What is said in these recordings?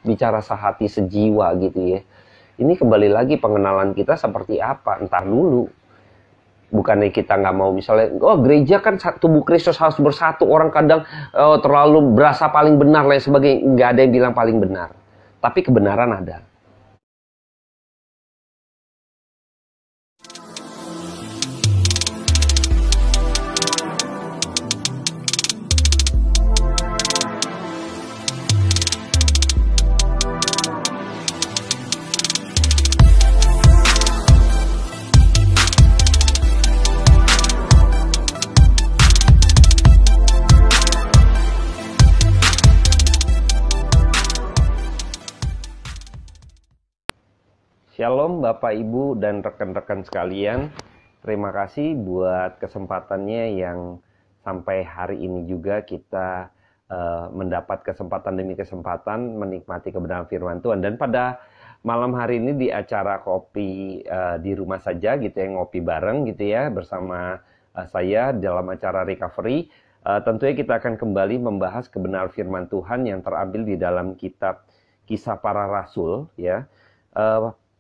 bicara sehati sejiwa gitu ya. Ini kembali lagi pengenalan kita seperti apa, entar dulu. Bukannya kita nggak mau misalnya, oh gereja kan tubuh Kristus harus bersatu, orang kadang terlalu berasa paling benar lain sebagainya. Nggak ada yang bilang paling benar, tapi kebenaran ada. Shalom Bapak Ibu dan rekan-rekan sekalian. Terima kasih buat kesempatannya yang sampai hari ini juga kita mendapat kesempatan demi kesempatan menikmati kebenaran firman Tuhan. Dan pada malam hari ini di acara kopi di rumah saja gitu ya, ngopi bareng gitu ya bersama saya dalam acara recovery. Tentunya kita akan kembali membahas kebenaran firman Tuhan yang terambil di dalam kitab Kisah Para Rasul ya.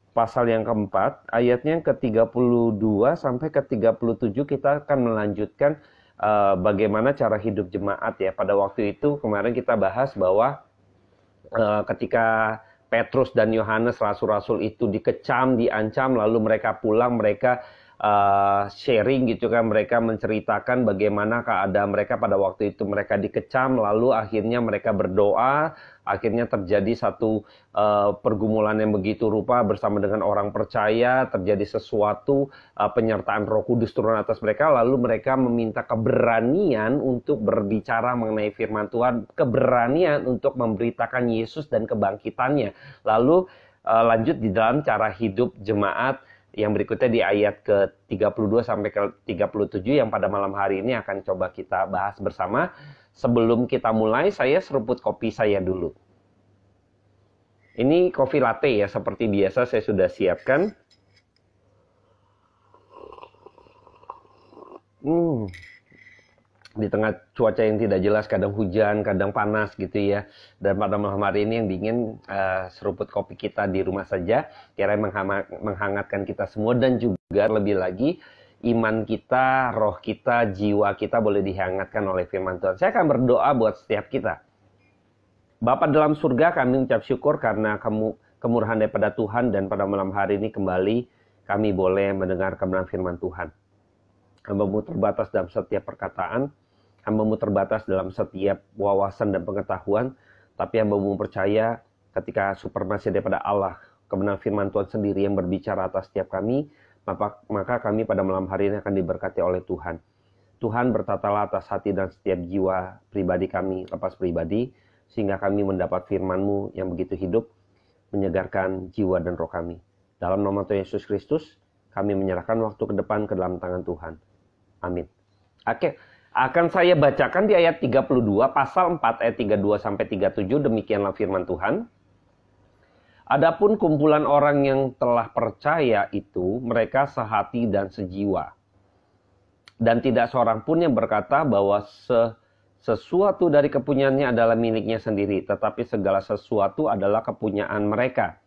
Pasal yang keempat, ayatnya yang ke-32 sampai ke-37 kita akan melanjutkan bagaimana cara hidup jemaat ya. Pada waktu itu kemarin kita bahas bahwa ketika Petrus dan Yohanes rasul-rasul itu dikecam, diancam, lalu mereka pulang, mereka sharing gitu kan, mereka menceritakan bagaimana keadaan mereka pada waktu itu. Mereka dikecam, lalu akhirnya mereka berdoa, akhirnya terjadi satu pergumulan yang begitu rupa bersama dengan orang percaya, terjadi sesuatu penyertaan Roh Kudus turun atas mereka, lalu mereka meminta keberanian untuk berbicara mengenai firman Tuhan, keberanian untuk memberitakan Yesus dan kebangkitannya. Lalu lanjut di dalam cara hidup jemaat yang berikutnya di ayat ke-32 sampai ke-37 yang pada malam hari ini akan coba kita bahas bersama. Sebelum kita mulai, saya seruput kopi saya dulu. Ini kopi latte ya, seperti biasa saya sudah siapkan. Di tengah cuaca yang tidak jelas, kadang hujan, kadang panas gitu ya. Dan pada malam hari ini yang dingin, seruput kopi kita di rumah saja, kira-kira menghangatkan kita semua. Dan juga lebih lagi, iman kita, roh kita, jiwa kita boleh dihangatkan oleh firman Tuhan. Saya akan berdoa buat setiap kita. Bapa dalam surga, kami ucap syukur karena kemurahan daripada Tuhan. Dan pada malam hari ini kembali kami boleh mendengar kebenaran firman Tuhan. Hamba-Mu terbatas dalam setiap perkataan, hamba-Mu terbatas dalam setiap wawasan dan pengetahuan, tapi hamba-Mu percaya ketika supremasi daripada Allah, kebenaran firman Tuhan sendiri yang berbicara atas setiap kami, maka kami pada malam hari ini akan diberkati oleh Tuhan. Tuhan bertatalah atas hati dan setiap jiwa pribadi kami, lepas pribadi, sehingga kami mendapat firman-Mu yang begitu hidup, menyegarkan jiwa dan roh kami. Dalam nama Tuhan Yesus Kristus, kami menyerahkan waktu ke depan ke dalam tangan Tuhan. Amin. Oke, akan saya bacakan di ayat 32, pasal 4 ayat 32 sampai 37, demikianlah firman Tuhan. Adapun kumpulan orang yang telah percaya itu, mereka sehati dan sejiwa. Dan tidak seorang pun yang berkata bahwa sesuatu dari kepunyaannya adalah miliknya sendiri, tetapi segala sesuatu adalah kepunyaan mereka.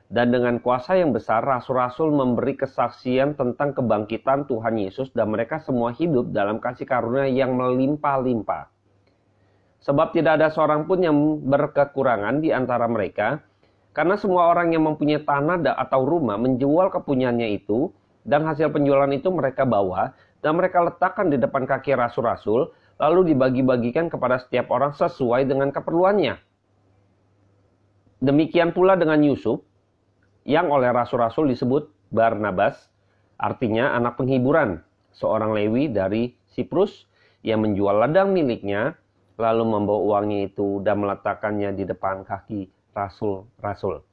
Dan dengan kuasa yang besar, rasul-rasul memberi kesaksian tentang kebangkitan Tuhan Yesus dan mereka semua hidup dalam kasih karunia yang melimpah-limpah. Sebab tidak ada seorang pun yang berkekurangan di antara mereka, karena semua orang yang mempunyai tanah atau rumah menjual kepunyaannya itu, dan hasil penjualan itu mereka bawa, dan mereka letakkan di depan kaki rasul-rasul, lalu dibagi-bagikan kepada setiap orang sesuai dengan keperluannya. Demikian pula dengan Yusuf, yang oleh rasul-rasul disebut Barnabas, artinya anak penghiburan, seorang Lewi dari Siprus yang menjual ladang miliknya, lalu membawa uangnya itu dan meletakkannya di depan kaki rasul-rasul.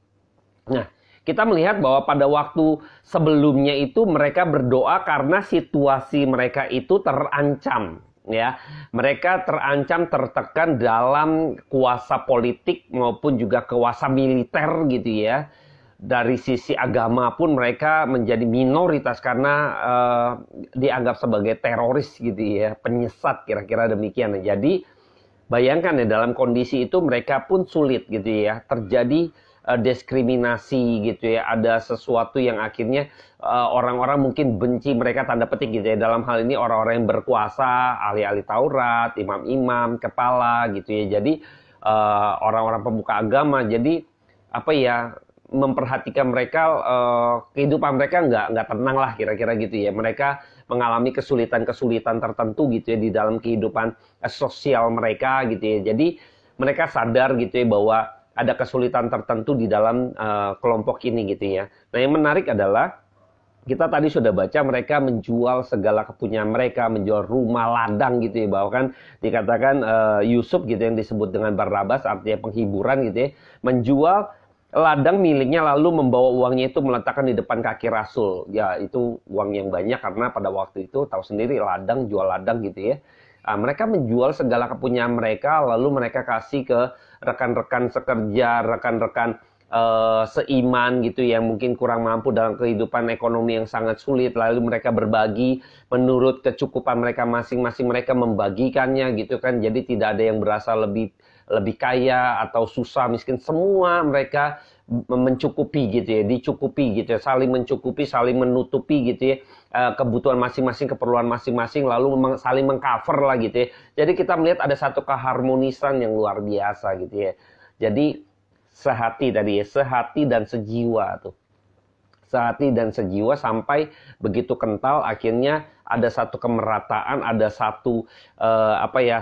Nah, kita melihat bahwa pada waktu sebelumnya itu mereka berdoa karena situasi mereka itu terancam. Ya, mereka terancam, tertekan dalam kuasa politik maupun juga kuasa militer gitu ya. Dari sisi agama pun mereka menjadi minoritas karena dianggap sebagai teroris gitu ya, penyesat kira-kira demikian. Jadi bayangkan ya, dalam kondisi itu mereka pun sulit gitu ya, terjadi diskriminasi gitu ya, ada sesuatu yang akhirnya orang-orang mungkin benci mereka tanda petik gitu ya, dalam hal ini orang-orang yang berkuasa, ahli-ahli Taurat, imam-imam, kepala gitu ya, jadi orang-orang pemuka agama, jadi apa ya, memperhatikan mereka, kehidupan mereka nggak tenang lah kira-kira gitu ya, mereka mengalami kesulitan-kesulitan tertentu gitu ya di dalam kehidupan sosial mereka gitu ya, jadi mereka sadar gitu ya bahwa ada kesulitan tertentu di dalam kelompok ini gitu ya. Nah, yang menarik adalah kita tadi sudah baca mereka menjual segala kepunyaan mereka, menjual rumah, ladang gitu ya. Bahkan dikatakan Yusuf gitu yang disebut dengan Barnabas, artinya penghiburan gitu ya, menjual ladang miliknya lalu membawa uangnya itu meletakkan di depan kaki Rasul. Ya, itu uang yang banyak karena pada waktu itu tahu sendiri ladang, jual ladang gitu ya. Mereka menjual segala kepunyaan mereka, lalu mereka kasih ke rekan-rekan sekerja, rekan-rekan seiman gitu yang mungkin kurang mampu dalam kehidupan ekonomi yang sangat sulit, lalu mereka berbagi menurut kecukupan mereka masing-masing, mereka membagikannya gitu kan, jadi tidak ada yang berasa lebih kaya atau susah miskin, semua mereka mencukupi gitu ya, dicukupi gitu ya, saling mencukupi, saling menutupi gitu ya, kebutuhan masing-masing, keperluan masing-masing, lalu saling mengcover lah gitu ya. Jadi kita melihat ada satu keharmonisan yang luar biasa gitu ya. Jadi sehati tadi ya, sehati dan sejiwa tuh. Sehati dan sejiwa sampai begitu kental, akhirnya ada satu kemerataan, ada satu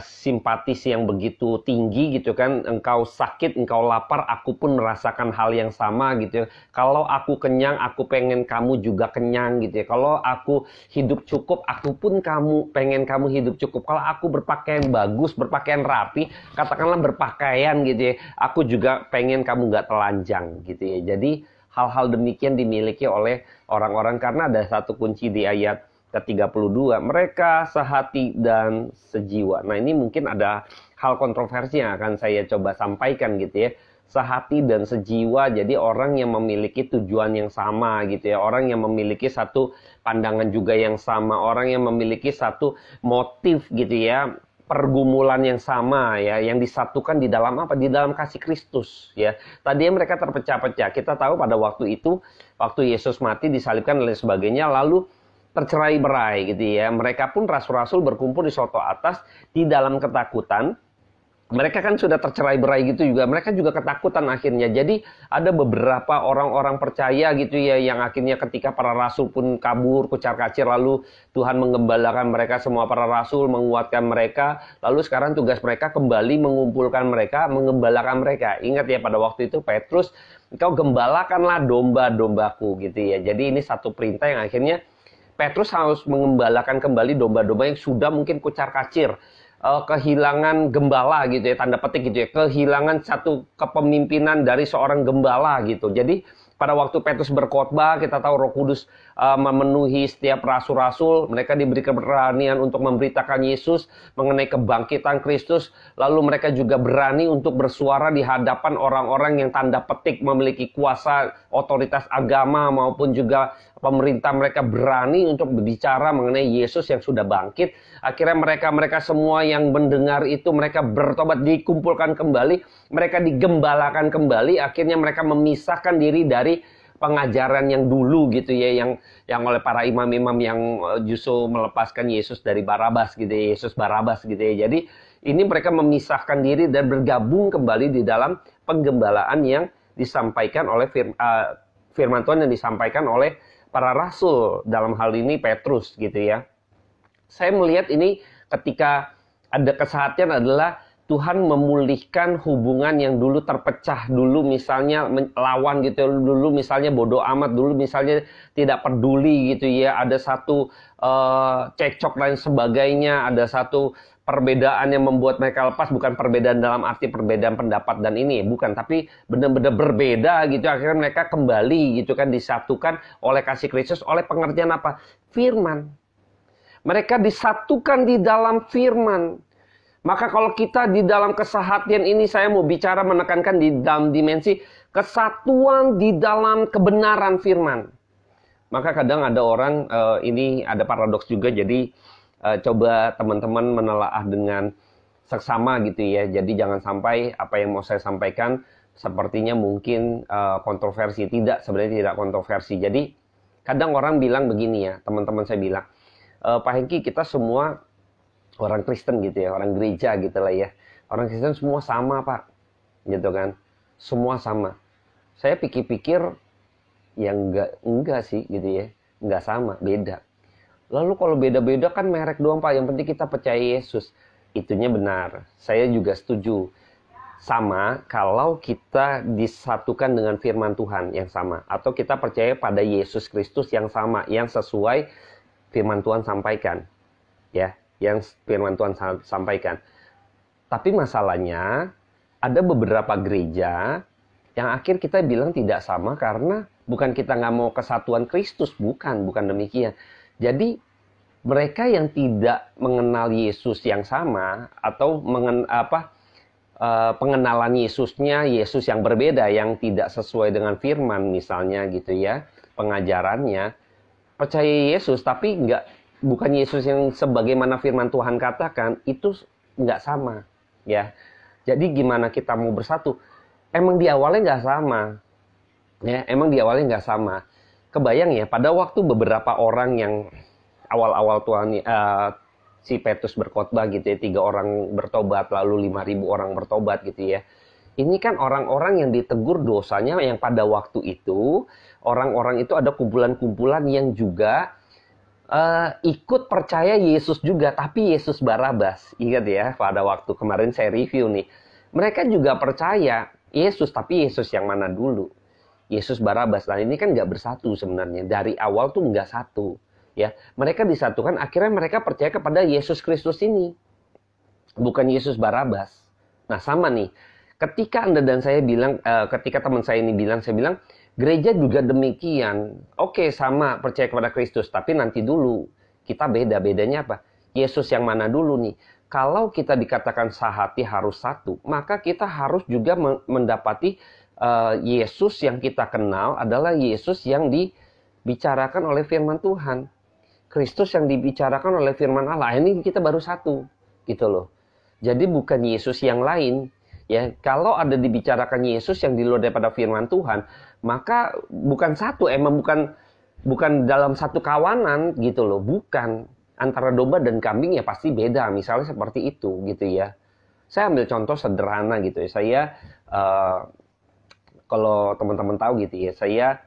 simpatis yang begitu tinggi gitu kan. Engkau sakit, engkau lapar, aku pun merasakan hal yang sama gitu ya. Kalau aku kenyang, aku pengen kamu juga kenyang gitu ya. Kalau aku hidup cukup, aku pun pengen kamu hidup cukup. Kalau aku berpakaian bagus, berpakaian rapi, katakanlah berpakaian gitu ya, aku juga pengen kamu nggak telanjang gitu ya. Jadi hal-hal demikian dimiliki oleh orang-orang, karena ada satu kunci di ayat ke-32, mereka sehati dan sejiwa. Nah, ini mungkin ada hal kontroversi yang akan saya coba sampaikan gitu ya. Sehati dan sejiwa, jadi orang yang memiliki tujuan yang sama gitu ya, orang yang memiliki satu pandangan juga yang sama, orang yang memiliki satu motif gitu ya, pergumulan yang sama ya, yang disatukan di dalam apa? Di dalam kasih Kristus ya. Tadinya mereka terpecah-pecah. Kita tahu pada waktu itu, waktu Yesus mati, disalibkan dan lain sebagainya, lalu tercerai-berai gitu ya. Mereka pun rasul-rasul berkumpul di suatu atas di dalam ketakutan. Mereka kan sudah tercerai-berai gitu juga. Mereka juga ketakutan akhirnya. Jadi ada beberapa orang-orang percaya gitu ya, yang akhirnya ketika para rasul pun kabur, kucar-kacir, lalu Tuhan menggembalakan mereka semua, para rasul menguatkan mereka. Lalu sekarang tugas mereka kembali mengumpulkan mereka, menggembalakan mereka. Ingat ya, pada waktu itu Petrus, engkau gembalakanlah domba-dombaku gitu ya. Jadi ini satu perintah yang akhirnya Petrus harus mengembalakan kembali domba-domba yang sudah mungkin kucar-kacir, kehilangan gembala gitu ya, tanda petik gitu ya, kehilangan satu kepemimpinan dari seorang gembala gitu. Jadi pada waktu Petrus berkhotbah, kita tahu Roh Kudus memenuhi setiap rasul-rasul, mereka diberi keberanian untuk memberitakan Yesus, mengenai kebangkitan Kristus, lalu mereka juga berani untuk bersuara di hadapan orang-orang yang tanda petik memiliki kuasa, otoritas agama maupun juga pemerintah. Mereka berani untuk berbicara mengenai Yesus yang sudah bangkit. Akhirnya mereka semua yang mendengar itu, mereka bertobat, dikumpulkan kembali, mereka digembalakan kembali. Akhirnya mereka memisahkan diri dari pengajaran yang dulu gitu ya, yang oleh para imam-imam yang justru melepaskan Yesus dari Barabas gitu ya, Yesus Barabas gitu ya. Jadi ini mereka memisahkan diri dan bergabung kembali di dalam penggembalaan yang disampaikan oleh firman Tuhan, yang disampaikan oleh para rasul, dalam hal ini Petrus gitu ya. Saya melihat ini ketika ada kesehatan adalah Tuhan memulihkan hubungan yang dulu terpecah, dulu misalnya lawan gitu, dulu misalnya bodoh amat, dulu misalnya tidak peduli gitu ya, ada satu cekcok dan sebagainya, ada satu perbedaan yang membuat mereka lepas, bukan perbedaan dalam arti perbedaan pendapat dan ini, bukan, tapi benar-benar berbeda gitu. Akhirnya mereka kembali gitu kan, disatukan oleh kasih Kristus, oleh pengertian apa? Firman. Mereka disatukan di dalam firman. Maka kalau kita di dalam kesehatian ini, saya mau bicara menekankan di dalam dimensi kesatuan di dalam kebenaran firman. Maka kadang ada orang, ini ada paradoks juga, jadi coba teman-teman menelaah dengan seksama gitu ya. Jadi jangan sampai apa yang mau saya sampaikan sepertinya mungkin kontroversi. Tidak, sebenarnya tidak kontroversi. Jadi kadang orang bilang begini ya, teman-teman saya bilang, Pak Hengki, kita semua orang Kristen gitu ya, orang gereja gitu lah ya. Orang Kristen semua sama Pak, gitu kan. Semua sama. Saya pikir-pikir, ya enggak sih gitu ya. Enggak sama, beda. Lalu kalau beda-beda kan merek doang Pak, yang penting kita percaya Yesus. Itunya benar, saya juga setuju. Sama kalau kita disatukan dengan firman Tuhan yang sama. Atau kita percaya pada Yesus Kristus yang sama, yang sesuai firman Tuhan sampaikan. Ya, yang firman Tuhan sampaikan. Tapi masalahnya, ada beberapa gereja yang akhir kita bilang tidak sama karena bukan kita nggak mau kesatuan Kristus, bukan demikian. Jadi mereka yang tidak mengenal Yesus yang sama atau pengenalan Yesusnya, Yesus yang berbeda, yang tidak sesuai dengan firman misalnya gitu ya, pengajarannya, percaya Yesus tapi bukan Yesus yang sebagaimana firman Tuhan katakan, itu nggak sama ya. Jadi gimana kita mau bersatu? Emang di awalnya nggak sama ya, emang di awalnya nggak sama. Kebayang ya, pada waktu beberapa orang yang awal-awal Tuhan si Petrus berkhotbah gitu ya, 3 orang bertobat, lalu 5.000 orang bertobat gitu ya. Ini kan orang-orang yang ditegur dosanya yang pada waktu itu, orang-orang itu ada kumpulan-kumpulan yang juga ikut percaya Yesus juga, tapi Yesus Barabas. Ingat ya, pada waktu kemarin saya review nih. Mereka juga percaya Yesus, tapi Yesus yang mana dulu? Yesus Barabas. Nah ini kan nggak bersatu sebenarnya. Dari awal tuh nggak satu. Ya, mereka disatukan, akhirnya mereka percaya kepada Yesus Kristus ini, bukan Yesus Barabas. Nah sama nih, ketika Anda dan saya bilang, ketika teman saya ini bilang, saya bilang, gereja juga demikian. Oke, sama percaya kepada Kristus, tapi nanti dulu, kita beda. Bedanya apa? Yesus yang mana dulu nih? Kalau kita dikatakan sehati harus satu, maka kita harus juga mendapati Yesus yang kita kenal adalah Yesus yang dibicarakan oleh firman Tuhan. Kristus yang dibicarakan oleh firman Allah. Ini kita baru satu, gitu loh. Jadi bukan Yesus yang lain, ya. Kalau ada dibicarakan Yesus yang di luar daripada firman Tuhan, maka bukan satu, emang bukan dalam satu kawanan, gitu loh. Bukan antara domba dan kambing ya pasti beda. Misalnya seperti itu, gitu ya. Saya ambil contoh sederhana gitu ya. Saya kalau teman-teman tahu gitu ya, saya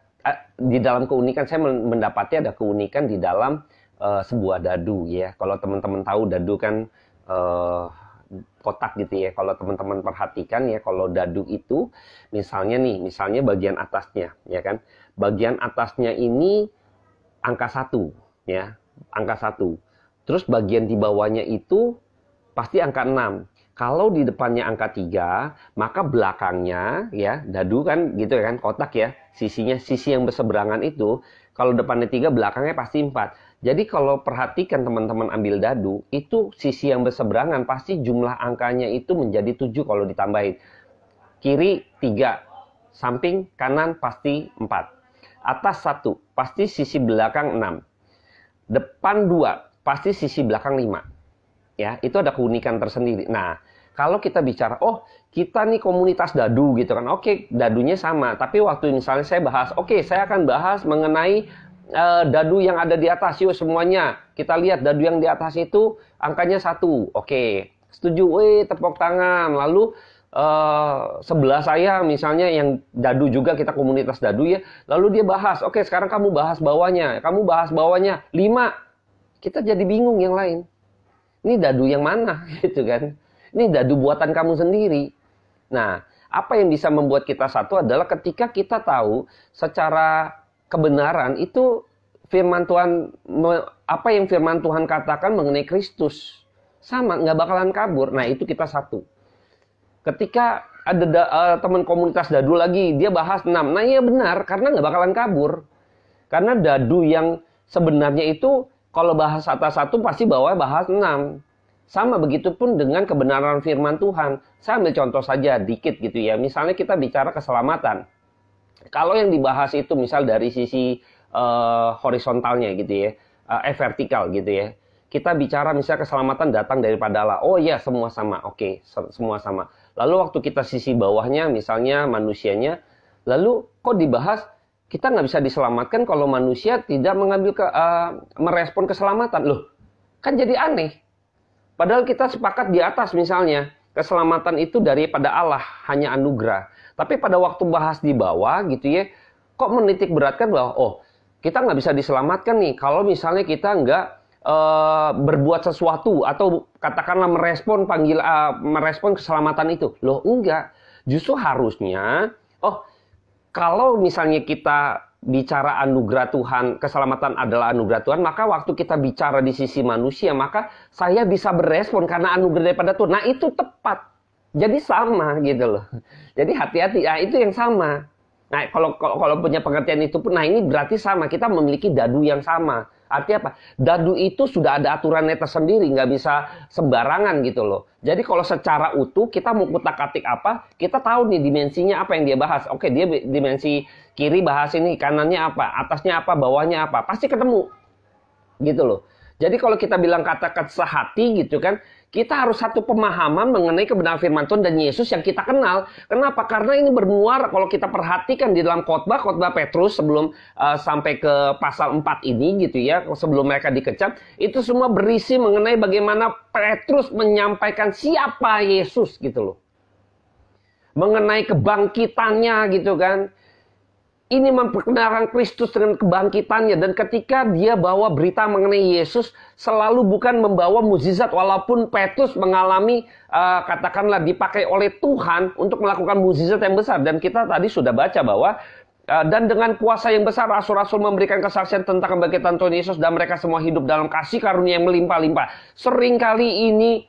di dalam keunikan, saya mendapati ada keunikan di dalam sebuah dadu ya. Kalau teman-teman tahu dadu kan kotak gitu ya. Kalau teman-teman perhatikan ya, kalau dadu itu misalnya bagian atasnya ya kan. Bagian atasnya ini angka 1 ya, angka 1. Terus bagian di bawahnya itu pasti angka 6. Kalau di depannya angka 3, maka belakangnya ya, dadu kan gitu kan, kotak ya, sisi yang berseberangan itu, kalau depannya 3, belakangnya pasti 4. Jadi kalau perhatikan teman-teman ambil dadu, itu sisi yang berseberangan pasti jumlah angkanya itu menjadi 7 kalau ditambahin. Kiri 3, samping kanan pasti 4. Atas 1, pasti sisi belakang 6. Depan 2, pasti sisi belakang 5. Ya, itu ada keunikan tersendiri. Nah, kalau kita bicara, oh kita nih komunitas dadu gitu kan, oke dadunya sama. Tapi waktu misalnya saya bahas, oke saya akan bahas mengenai dadu yang ada di atas, yuk semuanya. Kita lihat dadu yang di atas itu angkanya 1. Oke, setuju, tepuk tangan. Lalu sebelah saya misalnya yang dadu juga, kita komunitas dadu ya. Lalu dia bahas, oke sekarang kamu bahas bawahnya. Kamu bahas bawahnya 5. Kita jadi bingung yang lain. Ini dadu yang mana gitu kan? Ini dadu buatan kamu sendiri. Nah, apa yang bisa membuat kita satu adalah ketika kita tahu secara kebenaran itu firman Tuhan, apa yang firman Tuhan katakan mengenai Kristus. Sama, nggak bakalan kabur. Nah, itu kita satu. Ketika ada teman komunitas dadu lagi, dia bahas 6. Nah, iya benar, karena nggak bakalan kabur. Karena dadu yang sebenarnya itu, kalau bahas atas 1 pasti bawah bahas 6. Sama begitupun dengan kebenaran firman Tuhan. Saya ambil contoh saja dikit gitu ya. Misalnya kita bicara keselamatan. Kalau yang dibahas itu misal dari sisi horizontalnya gitu ya. Vertikal gitu ya. kita bicara misalnya keselamatan datang daripada Allah. Oh iya, semua sama. Oke, semua sama. Lalu waktu kita sisi bawahnya, misalnya manusianya, lalu kok dibahas kita nggak bisa diselamatkan kalau manusia tidak merespon keselamatan. Loh, kan jadi aneh. Padahal kita sepakat di atas misalnya, keselamatan itu daripada Allah, hanya anugerah. Tapi pada waktu bahas di bawah gitu ya, kok menitik beratkan bahwa, oh, kita nggak bisa diselamatkan nih kalau misalnya kita nggak berbuat sesuatu atau katakanlah merespon keselamatan itu. Loh, enggak. Justru harusnya, oh, kalau misalnya kita bicara anugerah Tuhan, keselamatan adalah anugerah Tuhan, maka waktu kita bicara di sisi manusia, maka saya bisa berespon karena anugerah daripada Tuhan. Nah, itu tepat. Jadi sama gitu loh. Jadi hati-hati, ya itu yang sama. Nah, kalau punya pengertian itu pun, nah ini berarti sama. Kita memiliki dadu yang sama. Artinya apa? Dadu itu sudah ada aturannya tersendiri, nggak bisa sembarangan gitu loh. Jadi kalau secara utuh kita mau kutak-atik apa, kita tahu nih dimensinya apa yang dia bahas. Oke, dia dimensi kiri bahas ini, kanannya apa, atasnya apa, bawahnya apa, pasti ketemu. Gitu loh. Jadi kalau kita bilang kata-kata sehati gitu kan, kita harus satu pemahaman mengenai kebenaran firman Tuhan dan Yesus yang kita kenal. Kenapa? Karena ini bermuara kalau kita perhatikan di dalam khotbah Petrus sebelum sampai ke pasal 4 ini gitu ya, sebelum mereka dikecam, itu semua berisi mengenai bagaimana Petrus menyampaikan siapa Yesus gitu loh. Mengenai kebangkitannya gitu kan. Ini memperkenalkan Kristus dengan kebangkitannya. Dan ketika dia bawa berita mengenai Yesus, selalu bukan membawa mukjizat. Walaupun Petrus mengalami, katakanlah dipakai oleh Tuhan untuk melakukan mukjizat yang besar. Dan kita tadi sudah baca bahwa, dan dengan kuasa yang besar, rasul-rasul memberikan kesaksian tentang kebangkitan Tuhan Yesus. Dan mereka semua hidup dalam kasih karunia yang melimpah-limpah. Seringkali ini,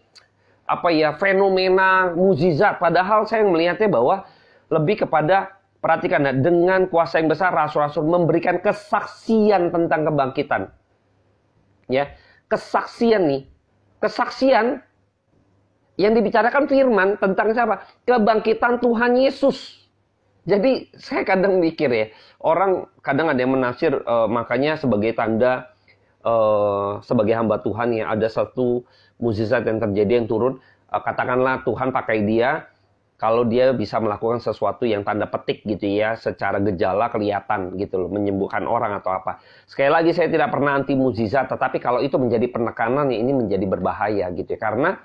fenomena mukjizat. Padahal saya melihatnya bahwa lebih kepada, perhatikan, dengan kuasa yang besar rasul-rasul memberikan kesaksian tentang kebangkitan. Ya, kesaksian nih. Kesaksian yang dibicarakan firman tentang siapa? Kebangkitan Tuhan Yesus. Jadi saya kadang mikir ya, orang kadang ada yang menafsir makanya sebagai tanda sebagai hamba Tuhan ya, ada satu mukjizat yang terjadi yang turun, katakanlah Tuhan pakai dia kalau dia bisa melakukan sesuatu yang tanda petik gitu ya, secara gejala kelihatan gitu loh, menyembuhkan orang atau apa. Sekali lagi saya tidak pernah anti mukjizat, tetapi kalau itu menjadi penekanan ya ini menjadi berbahaya gitu ya. Karena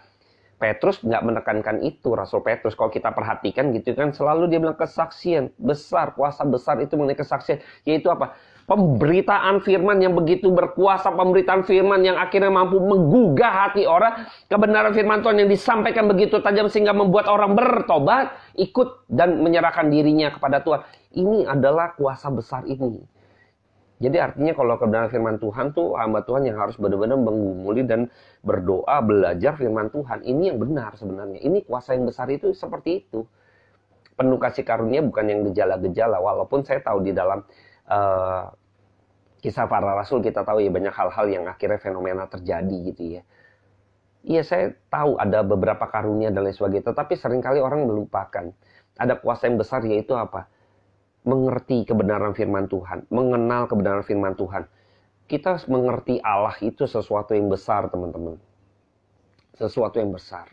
Petrus nggak menekankan itu, Rasul Petrus. Kalau kita perhatikan gitu kan, selalu dia bilang kesaksian besar, kuasa besar itu mengenai kesaksian. Yaitu apa? Pemberitaan firman yang begitu berkuasa, pemberitaan firman yang akhirnya mampu menggugah hati orang, kebenaran firman Tuhan yang disampaikan begitu tajam sehingga membuat orang bertobat, ikut dan menyerahkan dirinya kepada Tuhan. Ini adalah kuasa besar ini. Jadi artinya kalau kebenaran firman Tuhan tuh, hamba Tuhan yang harus benar-benar menggumuli dan berdoa, belajar firman Tuhan. Ini yang benar sebenarnya. Ini kuasa yang besar itu seperti itu. Penuh kasih karunia bukan yang gejala-gejala. Walaupun saya tahu di dalam kisah para rasul kita tahu ya banyak hal-hal yang akhirnya fenomena terjadi gitu ya. Iya, saya tahu ada beberapa karunia dan lain sebagainya, tetapi seringkali orang melupakan. Ada kuasa yang besar, yaitu apa? Mengerti kebenaran firman Tuhan, mengenal kebenaran firman Tuhan. Kita mengerti Allah itu sesuatu yang besar, teman-teman. Sesuatu yang besar.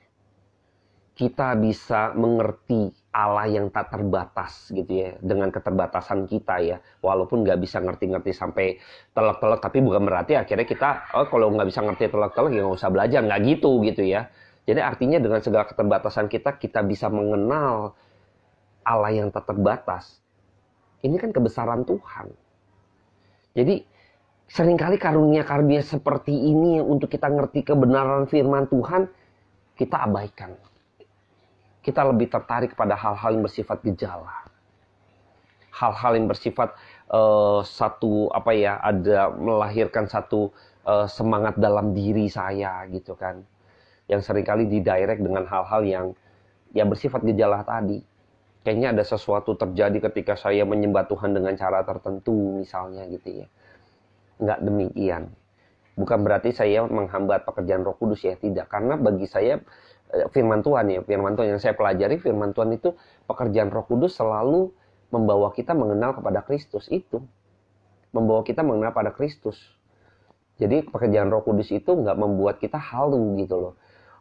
Kita bisa mengerti Allah yang tak terbatas gitu ya, dengan keterbatasan kita ya. Walaupun nggak bisa ngerti-ngerti sampai telak-telak, tapi bukan berarti akhirnya kita, kalau nggak bisa ngerti telak-telak ya nggak usah belajar, nggak gitu ya. Jadi artinya dengan segala keterbatasan kita bisa mengenal Allah yang tak terbatas. Ini kan kebesaran Tuhan. Jadi seringkali karunia-karunia seperti ini untuk kita ngerti kebenaran firman Tuhan, kita abaikan. Kita lebih tertarik pada hal-hal yang bersifat gejala. Hal-hal yang bersifat ada melahirkan satu semangat dalam diri saya gitu kan. Yang seringkali didirect dengan hal-hal yang bersifat gejala tadi. Kayaknya ada sesuatu terjadi ketika saya menyembah Tuhan dengan cara tertentu misalnya gitu ya. Enggak demikian. Bukan berarti saya menghambat pekerjaan Roh Kudus ya, tidak. Karena bagi saya firman Tuhan yang saya pelajari, firman Tuhan itu pekerjaan Roh Kudus selalu membawa kita mengenal kepada Kristus itu. Membawa kita mengenal pada Kristus. Jadi pekerjaan Roh Kudus itu nggak membuat kita halu gitu loh.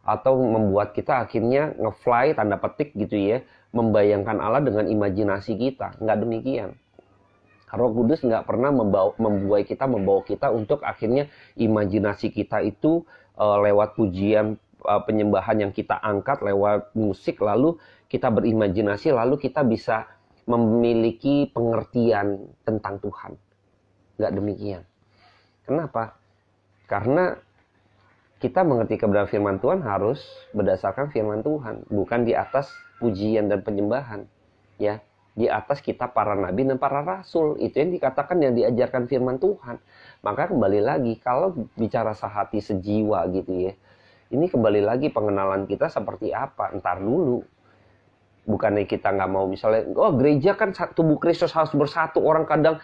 Atau membuat kita akhirnya nge-fly tanda petik gitu ya. Membayangkan Allah dengan imajinasi kita. Nggak demikian. Roh Kudus nggak pernah membawa kita untuk akhirnya imajinasi kita itu lewat pujian, penyembahan yang kita angkat, lewat musik, lalu kita berimajinasi, lalu kita bisa memiliki pengertian tentang Tuhan. Nggak demikian. Kenapa? Karena kita mengerti kebenaran firman Tuhan harus berdasarkan firman Tuhan, bukan di atas pujian dan penyembahan. Ya, di atas kita para nabi dan para rasul. Itu yang dikatakan, yang diajarkan firman Tuhan. Maka kembali lagi, kalau bicara sehati sejiwa gitu ya, ini kembali lagi pengenalan kita seperti apa. Entar dulu. Bukannya kita nggak mau misalnya, oh gereja kan tubuh Kristus harus bersatu. Orang kadang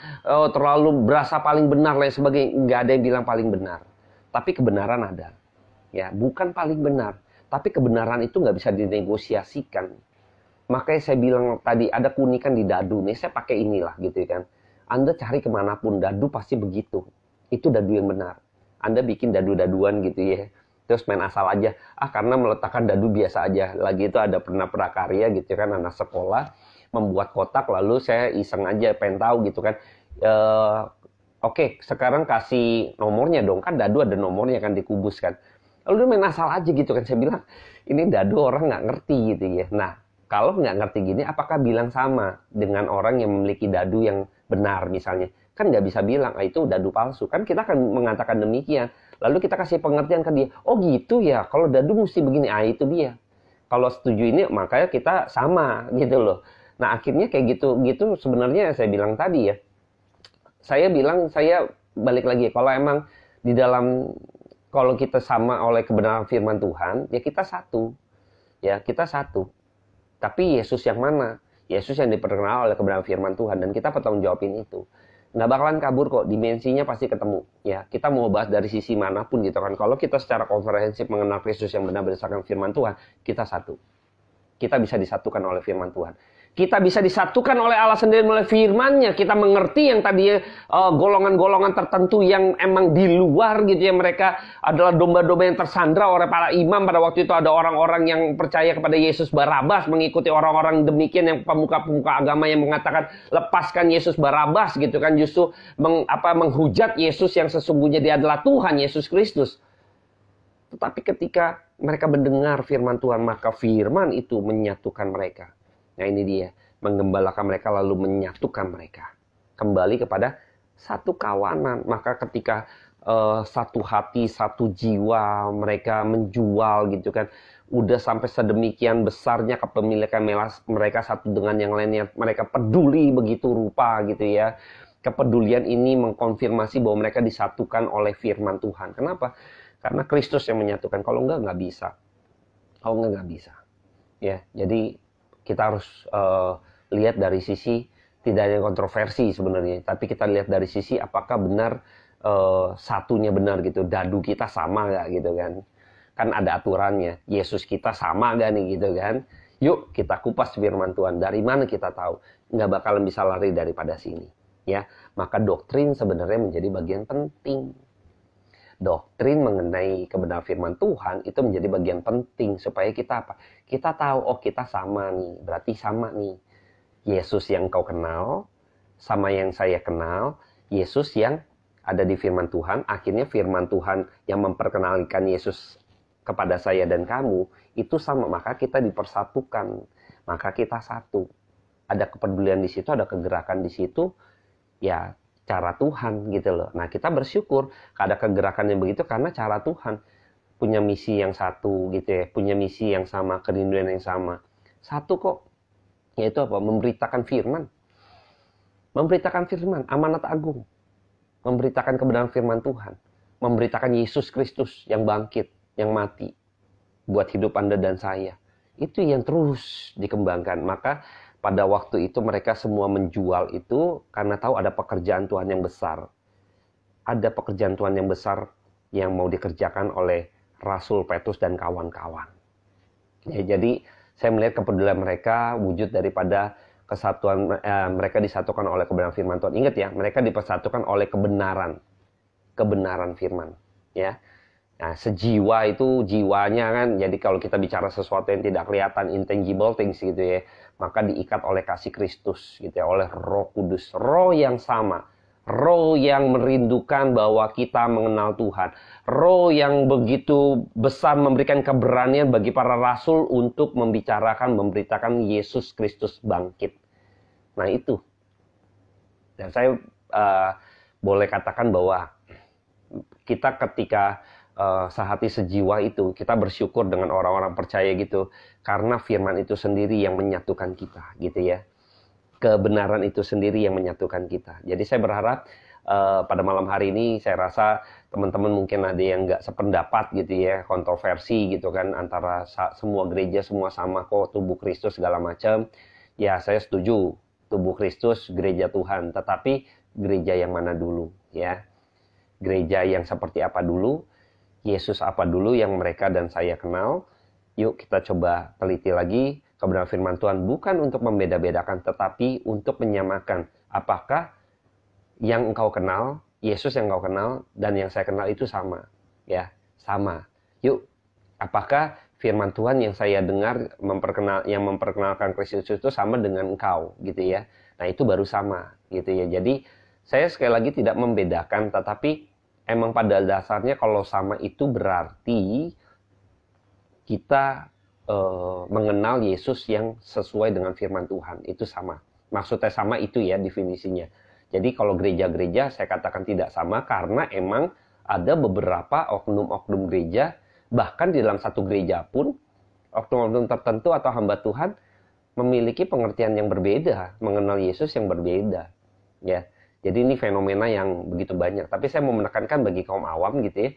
terlalu berasa paling benar lah sebagainya. Nggak ada yang bilang paling benar. Tapi kebenaran ada. Ya, bukan paling benar. Tapi kebenaran itu nggak bisa dinegosiasikan. Makanya saya bilang tadi ada keunikan di dadu. Nih saya pakai inilah gitu kan. Anda cari kemanapun dadu pasti begitu. Itu dadu yang benar. Anda bikin dadu-daduan gitu ya. Terus main asal aja. Karena meletakkan dadu biasa aja. Lagi itu ada pernah prakarya gitu kan. Anak sekolah membuat kotak. Lalu saya iseng aja pengen tahu gitu kan. Oke, sekarang kasih nomornya dong. Kan dadu ada nomornya kan dikubus kan. Lalu dia main asal aja gitu kan. Saya bilang ini dadu orang nggak ngerti gitu ya. Nah, kalau nggak ngerti gini, apakah bilang sama dengan orang yang memiliki dadu yang benar misalnya? Kan nggak bisa bilang, itu dadu palsu. Kan kita akan mengatakan demikian. Lalu kita kasih pengertian ke dia. Oh gitu ya, kalau dadu mesti begini. Itu dia. Kalau setuju ini, makanya kita sama gitu loh. Nah akhirnya kayak gitu sebenarnya saya bilang tadi ya. Saya balik lagi. Kalau emang di dalam, kalau kita sama oleh kebenaran firman Tuhan, ya kita satu. Ya kita satu. Tapi Yesus yang mana? Yesus yang diperkenalkan oleh kebenaran firman Tuhan. Dan kita bertanggung jawabin itu. Nggak bakalan kabur kok. Dimensinya pasti ketemu. Ya, kita mau bahas dari sisi manapun gitu kan. Kalau kita secara komprehensif mengenal Kristus yang benar berdasarkan firman Tuhan, kita satu. Kita bisa disatukan oleh firman Tuhan. Kita bisa disatukan oleh Allah sendiri melalui firman-Nya. Kita mengerti yang tadi golongan-golongan tertentu yang emang di luar gitu ya. Mereka adalah domba-domba yang tersandra oleh para imam. Pada waktu itu ada orang-orang yang percaya kepada Yesus Barabas. Mengikuti orang-orang demikian yang pemuka-pemuka agama yang mengatakan lepaskan Yesus Barabas gitu kan. Justru menghujat Yesus yang sesungguhnya dia adalah Tuhan Yesus Kristus. Tetapi ketika mereka mendengar firman Tuhan, maka firman itu menyatukan mereka. Nah ini dia, menggembalakan mereka lalu menyatukan mereka. Kembali kepada satu kawanan. Maka ketika satu hati, satu jiwa mereka menjual gitu kan. Udah sampai sedemikian besarnya kepemilikan mereka satu dengan yang lainnya. Mereka peduli begitu rupa gitu ya. Kepedulian ini mengkonfirmasi bahwa mereka disatukan oleh firman Tuhan. Kenapa? Karena Kristus yang menyatukan. Kalau nggak bisa. Kalau nggak bisa. Ya, jadi kita harus lihat dari sisi tidak ada kontroversi sebenarnya, tapi kita lihat dari sisi apakah benar satunya benar gitu, dadu kita sama nggak gitu kan? Kan ada aturannya, Yesus kita sama nggak nih gitu kan? Yuk kita kupas firman Tuhan. Dari mana kita tahu? Nggak bakalan bisa lari daripada sini, ya. Maka doktrin sebenarnya menjadi bagian penting. Doktrin mengenai kebenaran firman Tuhan itu menjadi bagian penting supaya kita apa? Kita tahu, oh kita sama nih, berarti sama nih. Yesus yang kau kenal sama yang saya kenal, Yesus yang ada di firman Tuhan, akhirnya firman Tuhan yang memperkenalkan Yesus kepada saya dan kamu, itu sama, maka kita dipersatukan, maka kita satu. Ada kepedulian di situ, ada kegerakan di situ, ya cara Tuhan gitu loh. Nah kita bersyukur ada kegerakan yang begitu karena cara Tuhan punya misi yang satu gitu ya, punya misi yang sama, kerinduan yang sama. Satu kok, yaitu apa? Memberitakan firman. Memberitakan firman, amanat agung. Memberitakan kebenaran firman Tuhan. Memberitakan Yesus Kristus yang bangkit, yang mati buat hidup Anda dan saya. Itu yang terus dikembangkan. Maka pada waktu itu mereka semua menjual itu karena tahu ada pekerjaan Tuhan yang besar. Ada pekerjaan Tuhan yang besar yang mau dikerjakan oleh Rasul Petrus dan kawan-kawan. Ya, jadi saya melihat kepedulian mereka wujud daripada kesatuan, mereka disatukan oleh kebenaran firman Tuhan. Ingat ya, mereka dipersatukan oleh kebenaran. kebenaran firman, ya. Nah, sejiwa itu jiwanya kan, jadi kalau kita bicara sesuatu yang tidak kelihatan, intangible things gitu ya, maka diikat oleh kasih Kristus gitu ya, oleh Roh Kudus, roh yang sama, roh yang merindukan bahwa kita mengenal Tuhan, roh yang begitu besar memberikan keberanian bagi para rasul untuk membicarakan, memberitakan Yesus Kristus bangkit. Nah itu, dan saya boleh katakan bahwa kita ketika sehati sejiwa itu, kita bersyukur dengan orang-orang percaya gitu, karena firman itu sendiri yang menyatukan kita gitu ya, kebenaran itu sendiri yang menyatukan kita. Jadi saya berharap pada malam hari ini, saya rasa teman-teman mungkin ada yang nggak sependapat gitu ya, kontroversi gitu kan, antara semua gereja semua sama kok, tubuh Kristus segala macam. Ya saya setuju, tubuh Kristus, gereja Tuhan, tetapi gereja yang mana dulu ya? Gereja yang seperti apa dulu? Yesus apa dulu yang mereka dan saya kenal? Yuk kita coba teliti lagi kebenaran firman Tuhan, bukan untuk membeda-bedakan, tetapi untuk menyamakan. Apakah yang engkau kenal, Yesus yang engkau kenal, dan yang saya kenal itu sama? Ya, sama. Yuk, apakah firman Tuhan yang saya dengar yang memperkenalkan Kristus itu sama dengan engkau gitu ya? Nah itu baru sama gitu ya. Jadi saya sekali lagi tidak membedakan, tetapi emang pada dasarnya kalau sama itu berarti kita mengenal Yesus yang sesuai dengan firman Tuhan. Itu sama. Maksudnya sama itu ya definisinya. Jadi kalau gereja-gereja saya katakan tidak sama karena emang ada beberapa oknum-oknum gereja, bahkan di dalam satu gereja pun oknum-oknum tertentu atau hamba Tuhan memiliki pengertian yang berbeda, mengenal Yesus yang berbeda. Ya. Jadi ini fenomena yang begitu banyak. Tapi saya mau menekankan bagi kaum awam gitu ya,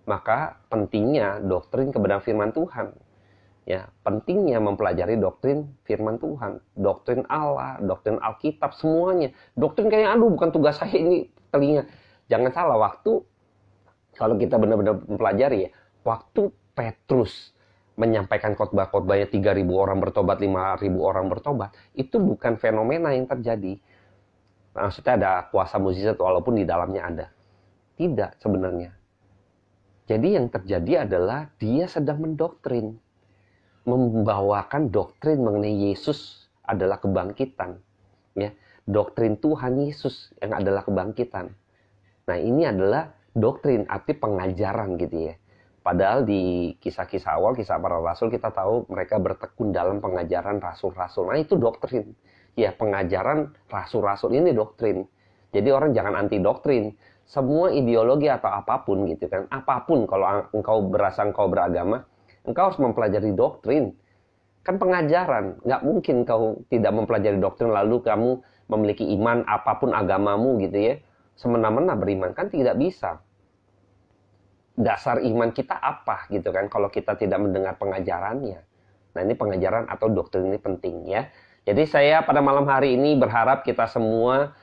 maka pentingnya doktrin kebenaran firman Tuhan. Ya, pentingnya mempelajari doktrin firman Tuhan, doktrin Allah, doktrin Alkitab, semuanya. Doktrin kayak aduh bukan tugas saya ini telinga. Jangan salah, waktu kalau kita benar-benar mempelajari ya, waktu Petrus menyampaikan khotbah-khotbahnya 3.000 orang bertobat, 5.000 orang bertobat, itu bukan fenomena yang terjadi. Maksudnya ada kuasa mukjizat walaupun di dalamnya ada. Tidak sebenarnya. Jadi yang terjadi adalah dia sedang mendoktrin. Membawakan doktrin mengenai Yesus adalah kebangkitan. Ya. Doktrin Tuhan Yesus yang adalah kebangkitan. Nah ini adalah doktrin, arti pengajaran gitu ya. Padahal di kisah-kisah awal, kisah para rasul, kita tahu mereka bertekun dalam pengajaran rasul-rasul. Nah itu doktrin. Ya, pengajaran rasul-rasul ini doktrin. Jadi orang jangan anti doktrin. Semua ideologi atau apapun gitu kan. Apapun kalau engkau beragama, engkau harus mempelajari doktrin. Kan pengajaran. Nggak mungkin kau tidak mempelajari doktrin lalu kamu memiliki iman apapun agamamu gitu ya. Semena-mena beriman. Kan tidak bisa. Dasar iman kita apa gitu kan kalau kita tidak mendengar pengajarannya. Nah ini pengajaran atau doktrin ini penting ya. Jadi saya pada malam hari ini berharap kita semua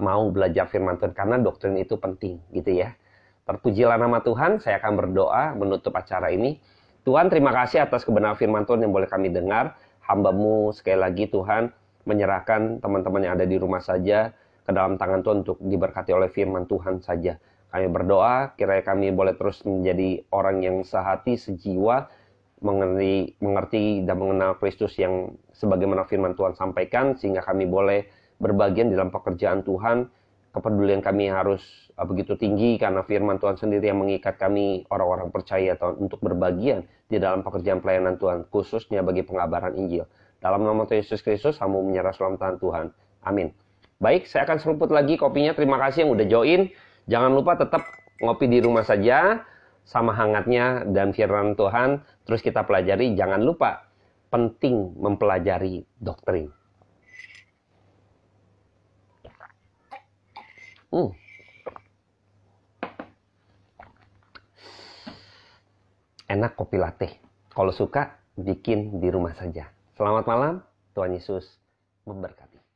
mau belajar firman Tuhan karena doktrin itu penting gitu ya. Terpujilah nama Tuhan, saya akan berdoa menutup acara ini. Tuhan terima kasih atas kebenaran firman Tuhan yang boleh kami dengar. Hamba-Mu sekali lagi Tuhan menyerahkan teman-teman yang ada di rumah saja ke dalam tangan Tuhan untuk diberkati oleh firman Tuhan saja. Kami berdoa kiranya kami boleh terus menjadi orang yang sehati, sejiwa, mengerti dan mengenal Kristus yang sebagaimana firman Tuhan sampaikan, sehingga kami boleh berbagian dalam pekerjaan Tuhan. Kepedulian kami harus begitu tinggi karena firman Tuhan sendiri yang mengikat kami orang-orang percaya untuk berbagian di dalam pekerjaan pelayanan Tuhan, khususnya bagi pengabaran Injil. Dalam nama Tuhan Yesus Kristus, hamba menyerah dalam tangan Tuhan. Amin. Baik, saya akan seruput lagi kopinya. Terima kasih yang udah join. Jangan lupa tetap ngopi di rumah saja, sama hangatnya dan firman Tuhan. Terus kita pelajari, jangan lupa penting mempelajari doktrin. Enak kopi latte. Kalau suka, bikin di rumah saja. Selamat malam, Tuhan Yesus memberkati.